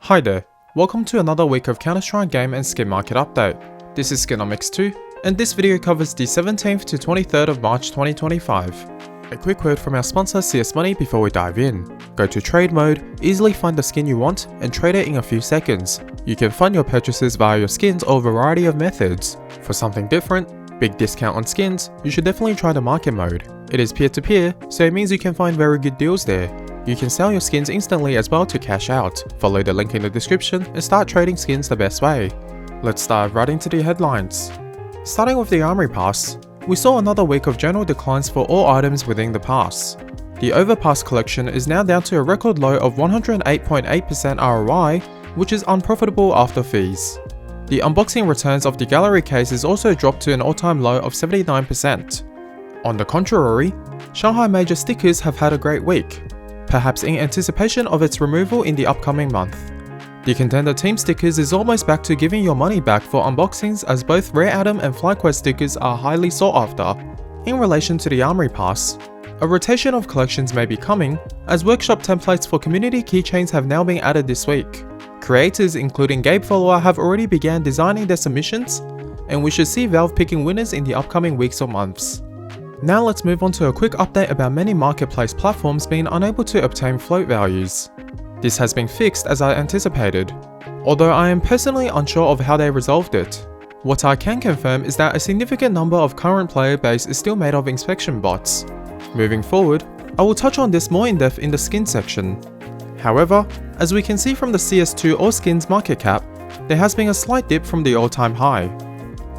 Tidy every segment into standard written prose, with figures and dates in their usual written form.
Hi there, welcome to another week of Counter-Strike game and skin market update. This is Skinomics2, and this video covers the 17th to 23rd of March 2025. A quick word from our sponsor CS Money before we dive in. Go to trade mode, easily find the skin you want, and trade it in a few seconds. You can fund your purchases via your skins or a variety of methods. For something different, big discount on skins, you should definitely try the market mode. It is peer-to-peer, so it means you can find very good deals there. You can sell your skins instantly as well to cash out. Follow the link in the description and start trading skins the best way. Let's dive right into the headlines. Starting with the Armory Pass, we saw another week of general declines for all items within the pass. The Overpass collection is now down to a record low of 108.8% ROI, which is unprofitable after fees. The unboxing returns of the gallery cases also dropped to an all-time low of 79%. On the contrary, Shanghai Major stickers have had a great week, perhaps in anticipation of its removal in the upcoming month. The Contender Team stickers is almost back to giving your money back for unboxings, as both Rare Atom and FlyQuest stickers are highly sought after. In relation to the Armory Pass, a rotation of collections may be coming, as workshop templates for community keychains have now been added this week. Creators including Gabe Follower have already began designing their submissions, and we should see Valve picking winners in the upcoming weeks or months. Now let's move on to a quick update about many marketplace platforms being unable to obtain float values. This has been fixed as I anticipated, although I am personally unsure of how they resolved it. What I can confirm is that a significant number of current player base is still made of inspection bots. Moving forward, I will touch on this more in depth in the skin section. However, as we can see from the CS2 All Skins market cap, there has been a slight dip from the all-time high.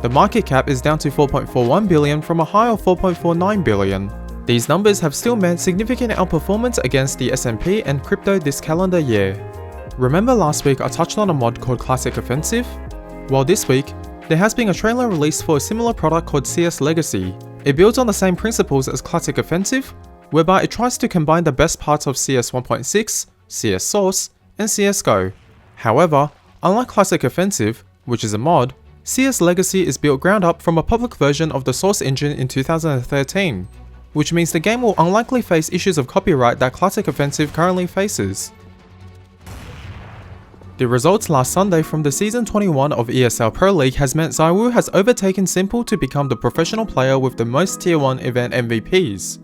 The market cap is down to 4.41 billion from a high of 4.49 billion. These numbers have still meant significant outperformance against the S&P and crypto this calendar year. Remember last week I touched on a mod called Classic Offensive? Well, this week, there has been a trailer released for a similar product called CS Legacy. It builds on the same principles as Classic Offensive, whereby it tries to combine the best parts of CS 1.6, CS Source, and CSGO. However, unlike Classic Offensive, which is a mod, CS Legacy is built ground up from a public version of the Source engine in 2013, which means the game will unlikely face issues of copyright that Classic Offensive currently faces. The results last Sunday from the Season 21 of ESL Pro League has meant ZywOo has overtaken Simple to become the professional player with the most Tier 1 event MVPs.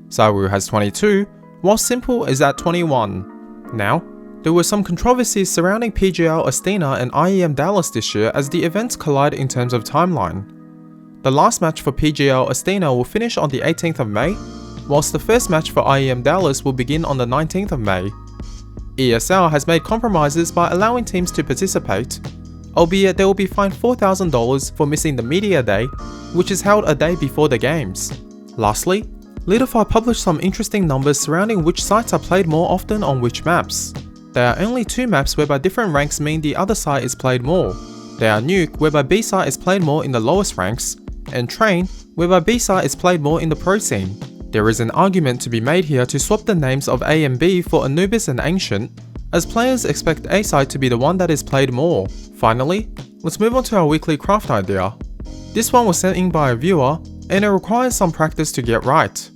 ZywOo has 22, while Simple is at 21. Now, there were some controversies surrounding PGL Astana and IEM Dallas this year as the events collide in terms of timeline. The last match for PGL Astana will finish on the 18th of May, whilst the first match for IEM Dallas will begin on the 19th of May. ESL has made compromises by allowing teams to participate, albeit they will be fined $4,000 for missing the media day, which is held a day before the games. Lastly, Leadify published some interesting numbers surrounding which sites are played more often on which maps. There are only two maps whereby different ranks mean the other site is played more. They are Nuke, whereby B site is played more in the lowest ranks, and Train, whereby B site is played more in the pro scene. There is an argument to be made here to swap the names of A and B for Anubis and Ancient, as players expect A site to be the one that is played more. Finally, let's move on to our weekly craft idea. This one was sent in by a viewer, and it requires some practice to get right.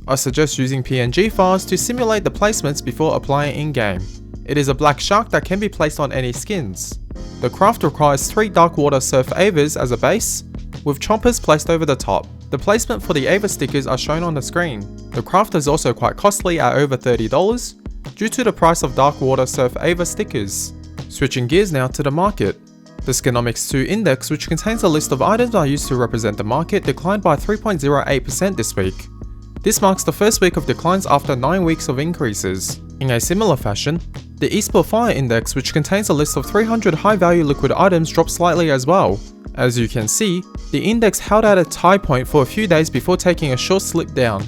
I suggest using PNG files to simulate the placements before applying in-game. It is a black shark that can be placed on any skins. The craft requires 3 Darkwater Surf Avas as a base, with chompers placed over the top. The placement for the Ava stickers are shown on the screen. The craft is also quite costly at over $30, due to the price of Darkwater Surf Ava stickers. Switching gears now to the market. The Skinomics 2 index, which contains a list of items I used to represent the market, declined by 3.08% this week. This marks the first week of declines after 9 weeks of increases. In a similar fashion, the Esport Fire Index, which contains a list of 300 high-value liquid items, dropped slightly as well. As you can see, the index held at its high point for a few days before taking a short slip down.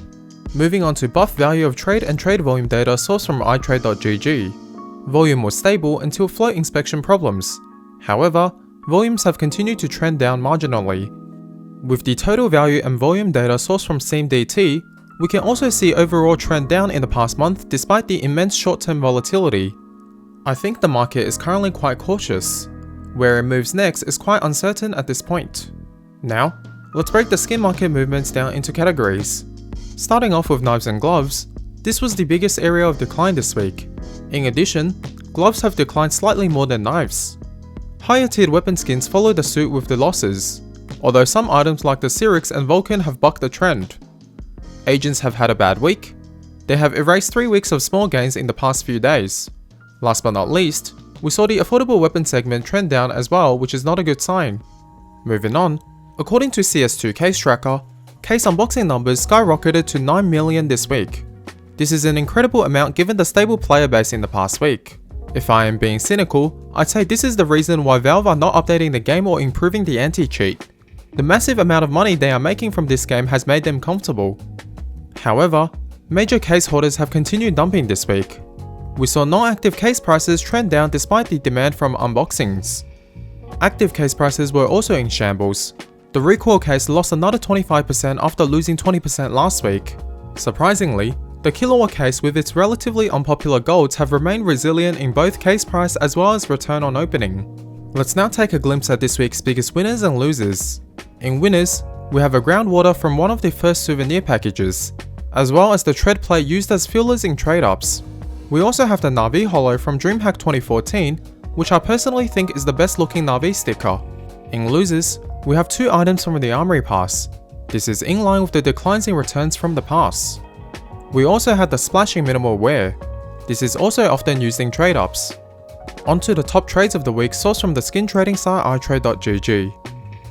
Moving on to buff value of trade and trade volume data sourced from iTrade.gg. Volume was stable until float inspection problems. However, volumes have continued to trend down marginally. With the total value and volume data sourced from SeamDT, we can also see overall trend down in the past month despite the immense short-term volatility. I think the market is currently quite cautious. Where it moves next is quite uncertain at this point. Now, let's break the skin market movements down into categories. Starting off with knives and gloves, this was the biggest area of decline this week. In addition, gloves have declined slightly more than knives. Higher tiered weapon skins followed the suit with the losses, although some items like the Cyrix and Vulcan have bucked the trend. Agents have had a bad week. They have erased 3 weeks of small gains in the past few days. Last but not least, we saw the affordable weapon segment trend down as well, which is not a good sign. Moving on, according to CS2 Case Tracker, case unboxing numbers skyrocketed to 9 million this week. This is an incredible amount given the stable player base in the past week. If I am being cynical, I'd say this is the reason why Valve are not updating the game or improving the anti-cheat. The massive amount of money they are making from this game has made them comfortable. However, major case holders have continued dumping this week. We saw non-active case prices trend down despite the demand from unboxings. Active case prices were also in shambles. The recoil case lost another 25% after losing 20% last week. Surprisingly, the Kilowatt case with its relatively unpopular golds have remained resilient in both case price as well as return on opening. Let's now take a glimpse at this week's biggest winners and losers. In winners, we have a groundwater from one of the first souvenir packages, as well as the tread plate used as fillers in trade-ups. We also have the Na'vi Holo from DreamHack 2014, which I personally think is the best looking Na'vi sticker. In losers, we have 2 items from the Armory Pass. This is in line with the declines in returns from the pass. We also had the Splashing Minimal Wear. This is also often used in trade-ups. Onto the top trades of the week sourced from the skin trading site iTrade.gg.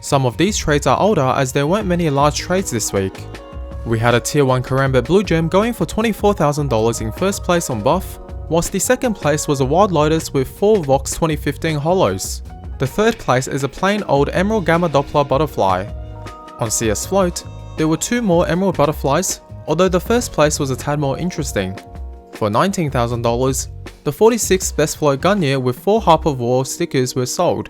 Some of these trades are older as there weren't many large trades this week. We had a tier 1 Karambit Blue Gem going for $24,000 in first place on buff, whilst the second place was a Wild Lotus with 4 Vox 2015 holos. The third place is a plain old Emerald Gamma Doppler Butterfly. On CS Float, there were 2 more Emerald Butterflies, although the first place was a tad more interesting. For $19,000, the 46th Best Float Gunyear with 4 Harp of War stickers were sold.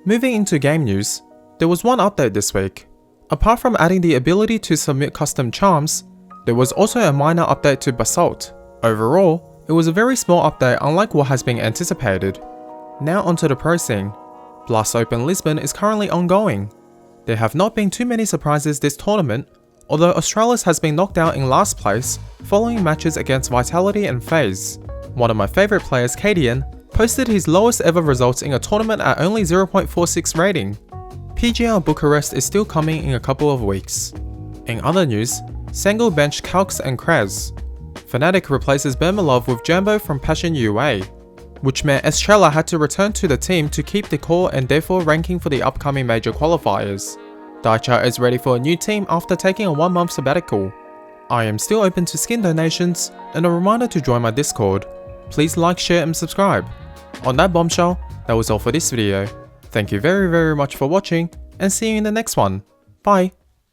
Moving into game news, there was one update this week. Apart from adding the ability to submit custom charms, there was also a minor update to Basalt. Overall, it was a very small update unlike what has been anticipated. Now onto the pro scene. Blast Open Lisbon is currently ongoing. There have not been too many surprises this tournament, although Australis has been knocked out in last place following matches against Vitality and FaZe. One of my favourite players, Cadian, posted his lowest ever results in a tournament at only 0.46 rating. PGR Bucharest is still coming in a couple of weeks. In other news, Sengel benched Calx and Kraz. Fnatic replaces Bermalov with Jambo from Passion UA, which meant Estrella had to return to the team to keep the core and therefore ranking for the upcoming major qualifiers. Daicha is ready for a new team after taking a 1-month sabbatical. I am still open to skin donations, and a reminder to join my Discord. Please like, share and subscribe. On that bombshell, that was all for this video. Thank you very much for watching, and see you in the next one. Bye!